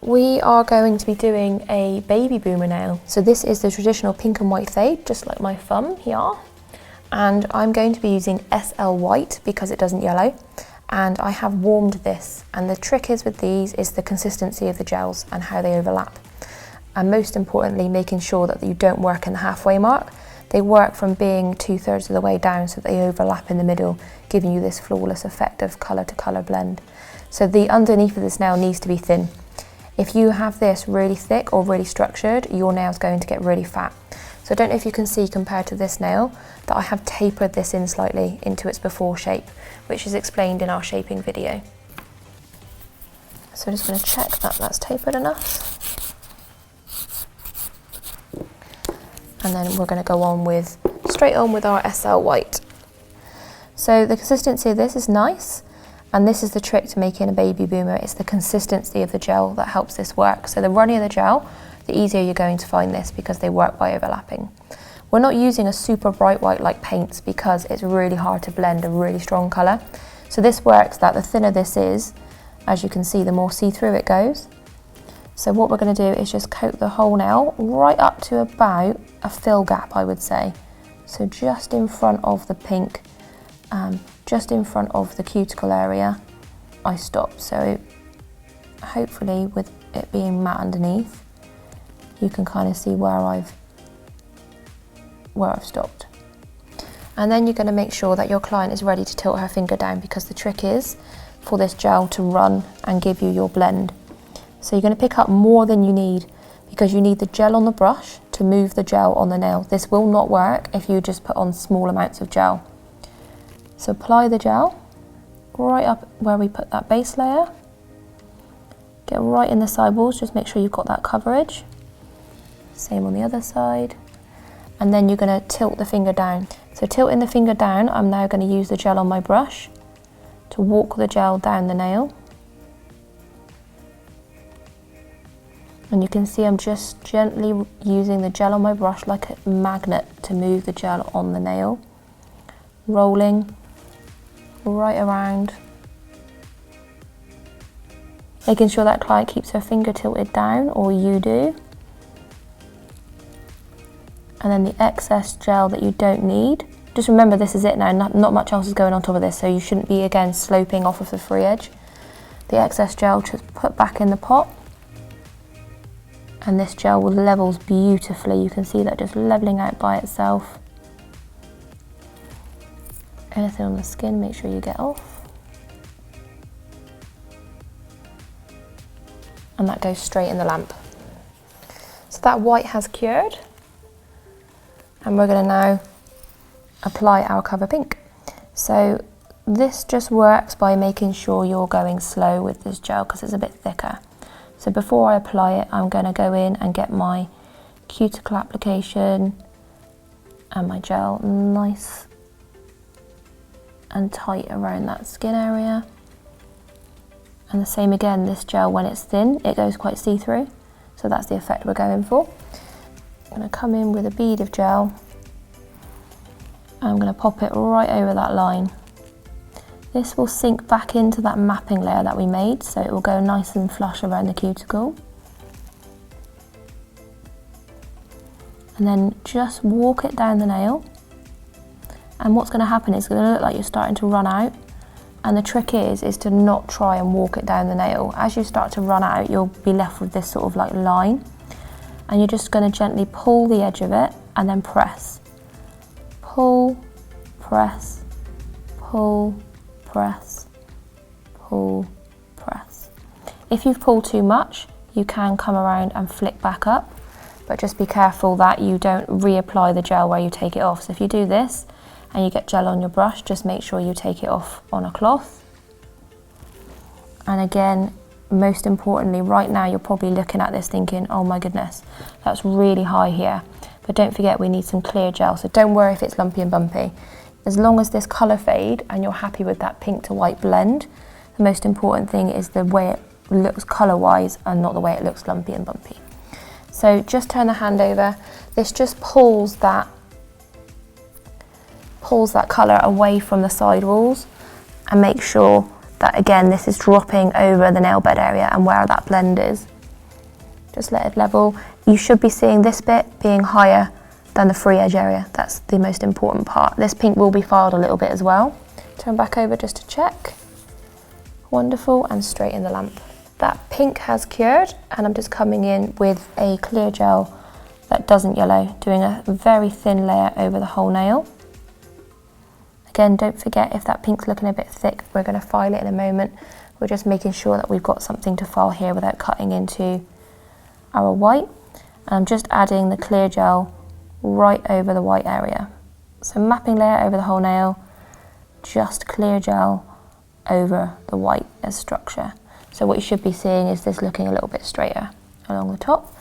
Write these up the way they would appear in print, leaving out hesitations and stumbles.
We are going to be doing a baby boomer nail. So this is the traditional pink and white fade, just like my thumb here. And I'm going to be using SL white because it doesn't yellow. And I have warmed this. And the trick is with these is the consistency of the gels and how they overlap. And most importantly, making sure that you don't work in the halfway mark. They work from being 2/3 of the way down so that they overlap in the middle, giving you this flawless effect of colour to colour blend. So the underneath of this nail needs to be thin. If you have this really thick or really structured, your nail's going to get really fat. So I don't know if you can see compared to this nail that I have tapered this in slightly into its before shape, which is explained in our shaping video. So I'm just going to check that that's tapered enough. And then we're going to go on with, straight on with our SL white. So the consistency of this is nice. And this is the trick to making a baby boomer. It's the consistency of the gel that helps this work. So the runnier the gel, the easier you're going to find this because they work by overlapping. We're not using a super bright white like paints because it's really hard to blend a really strong colour. So this works that the thinner this is, as you can see, the more see-through it goes. So what we're going to do is just coat the whole nail right up to about a fill gap, I would say. So just in front of the pink, just in front of the cuticle area, I stopped. So hopefully with it being matte underneath, you can kind of see where I've stopped. And then you're going to make sure that your client is ready to tilt her finger down, because the trick is for this gel to run and give you your blend. So you're going to pick up more than you need, because you need the gel on the brush to move the gel on the nail. This will not work if you just put on small amounts of gel. So apply the gel right up where we put that base layer. Get right in the sidewalls, just make sure you've got that coverage. Same on the other side. And then you're going to tilt the finger down. So tilting the finger down, I'm now going to use the gel on my brush to walk the gel down the nail. And you can see I'm just gently using the gel on my brush like a magnet to move the gel on the nail. Rolling right around. Making sure that client keeps her finger tilted down, or you do. And then the excess gel that you don't need, just remember this is it now, not much else is going on top of this, so you shouldn't be again sloping off of the free edge. The excess gel just put back in the pot. And this gel levels beautifully. You can see that just leveling out by itself. Anything on the skin, make sure you get off. And that goes straight in the lamp. So that white has cured. And we're going to now apply our cover pink. So this just works by making sure you're going slow with this gel because it's a bit thicker. So before I apply it, I'm going to go in and get my cuticle application and my gel nice and tight around that skin area. And the same again, this gel, when it's thin, it goes quite see-through. So that's the effect we're going for. I'm going to come in with a bead of gel. And I'm going to pop it right over that line. This will sink back into that mapping layer that we made, so it will go nice and flush around the cuticle. And then just walk it down the nail. And what's going to happen is it's going to look like you're starting to run out. And the trick is to not try and walk it down the nail. As you start to run out, you'll be left with this sort of like line. And you're just going to gently pull the edge of it and then press. Pull, press, pull, press, pull, press. If you've pulled too much, you can come around and flick back up, but just be careful that you don't reapply the gel where you take it off. So if you do this and you get gel on your brush, just make sure you take it off on a cloth. And again, most importantly, right now you're probably looking at this thinking, oh my goodness, that's really high here. But don't forget, we need some clear gel, so don't worry if it's lumpy and bumpy. As long as this colour fade and you're happy with that pink to white blend, the most important thing is the way it looks colour-wise and not the way it looks lumpy and bumpy. So just turn the hand over. This just pulls that colour away from the sidewalls, and make sure that again this is dropping over the nail bed area and where that blend is. just let it level. You should be seeing this bit being higher than the free edge area. That's the most important part. This pink will be filed a little bit as well. Turn back over just to check. Wonderful, and straighten the lamp. That pink has cured, and I'm just coming in with a clear gel that doesn't yellow, doing a very thin layer over the whole nail. Again, don't forget, if that pink's looking a bit thick, we're going to file it in a moment. We're just making sure that we've got something to file here without cutting into our white. And I'm just adding the clear gel right over the white area. So mapping layer over the whole nail, just clear gel over the white as structure. So what you should be seeing is this looking a little bit straighter along the top.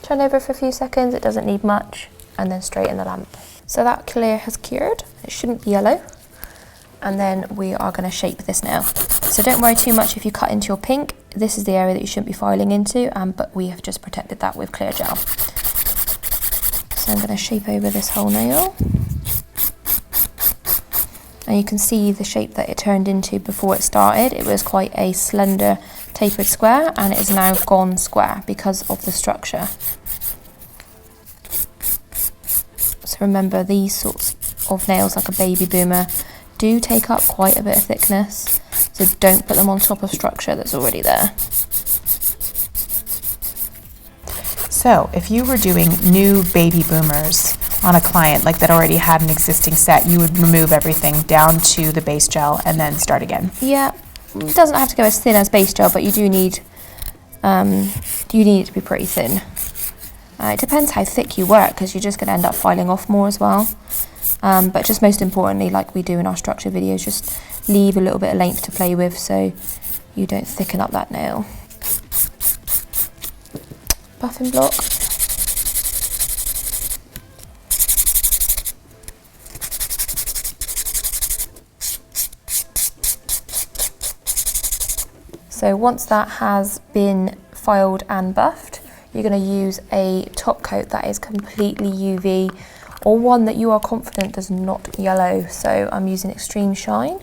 Turn over for a few seconds, it doesn't need much, and then straighten the lamp. So that clear has cured, it shouldn't be yellow. And then we are going to shape this nail. So don't worry too much if you cut into your pink. This is the area that you shouldn't be filing into, but we have just protected that with clear gel. So I'm going to shape over this whole nail. And you can see the shape that it turned into before it started. It was quite a slender, tapered square, and it is now gone square because of the structure. So remember, these sorts of nails, like a baby boomer, do take up quite a bit of thickness, so don't put them on top of structure that's already there. So if you were doing new baby boomers on a client like that already had an existing set, you would remove everything down to the base gel and then start again? Yeah, it doesn't have to go as thin as base gel, but you do need it to be pretty thin. It depends how thick you work, because you're just going to end up filing off more as well. But just most importantly, like we do in our structure videos, just leave a little bit of length to play with so you don't thicken up that nail. Buffing block. So once that has been filed and buffed, you're going to use a top coat that is completely UV, or one that you are confident does not yellow. So I'm using Extreme Shine,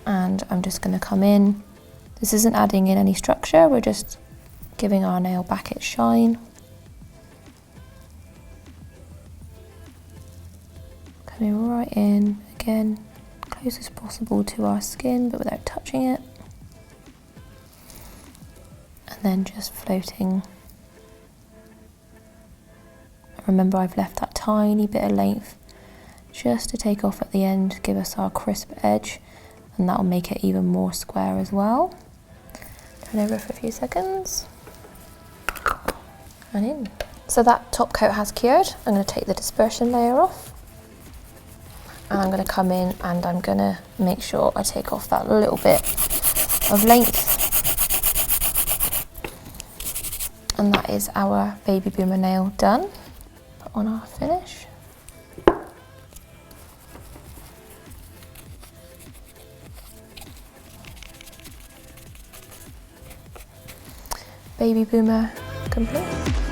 and I'm just going to come in. This isn't adding in any structure, we're just giving our nail back its shine. Coming right in, again, close as possible to our skin, but without touching it. And then just floating. Remember, I've left that tiny bit of length just to take off at the end, give us our crisp edge, and that'll make it even more square as well. Turn over for a few seconds, and in. So that top coat has cured. I'm going to take the dispersion layer off, and I'm going to come in and I'm going to make sure I take off that little bit of length. And that is our baby boomer nail done. On our finish. Baby boomer complete.